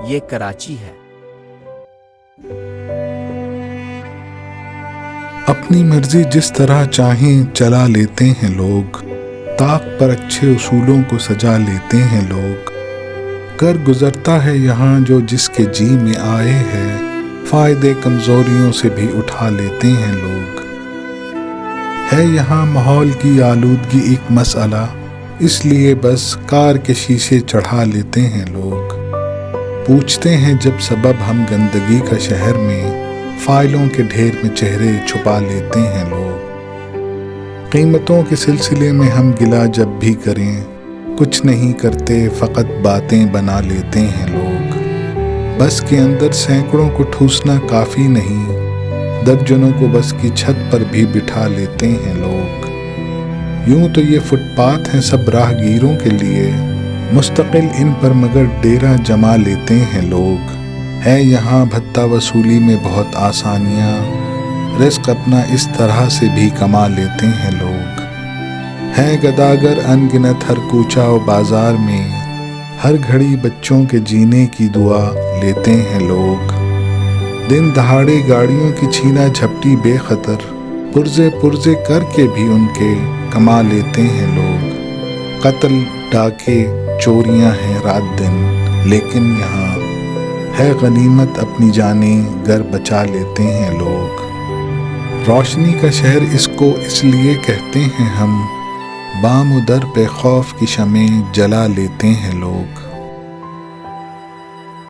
یہ کراچی ہے۔ اپنی مرضی جس طرح چاہیں چلا لیتے ہیں لوگ، طاق پر اچھے اصولوں کو سجا لیتے ہیں لوگ۔ کر گزرتا ہے یہاں جو جس کے جی میں آئے ہے، فائدے کمزوریوں سے بھی اٹھا لیتے ہیں لوگ۔ ہے یہاں ماحول کی آلودگی ایک مسئلہ، اس لیے بس کار کے شیشے چڑھا لیتے ہیں لوگ۔ پوچھتے ہیں جب سبب ہم گندگی کا شہر میں، فائلوں کے ڈھیر میں چہرے چھپا لیتے ہیں لوگ۔ قیمتوں کے سلسلے میں ہم گلہ جب بھی کریں، کچھ نہیں کرتے فقط باتیں بنا لیتے ہیں لوگ۔ بس کے اندر سینکڑوں کو ٹھوسنا کافی نہیں، درجنوں کو بس کی چھت پر بھی بٹھا لیتے ہیں لوگ۔ یوں تو یہ فٹ پاتھ ہیں سب راہ گیروں کے لیے، مستقل ان پر مگر ڈیرا جما لیتے ہیں لوگ۔ ہے یہاں بھتہ وصولی میں بہت آسانیاں، رزق اپنا اس طرح سے بھی کما لیتے ہیں لوگ۔ ہے گداگر ان گنت ہر کوچہ و بازار میں، ہر گھڑی بچوں کے جینے کی دعا لیتے ہیں لوگ۔ دن دہاڑے گاڑیوں کی چھینا جھپٹی بے خطر، پرزے کر کے بھی ان کے کما لیتے ہیں لوگ۔ قتل ڈاکے چوریاں ہیں رات دن، لیکن یہاں ہے غنیمت اپنی جانیں گر بچا لیتے ہیں لوگ۔ روشنی کا شہر اس کو اس لیے کہتے ہیں ہم، بام و در پہ خوف کی شمعیں جلا لیتے ہیں لوگ۔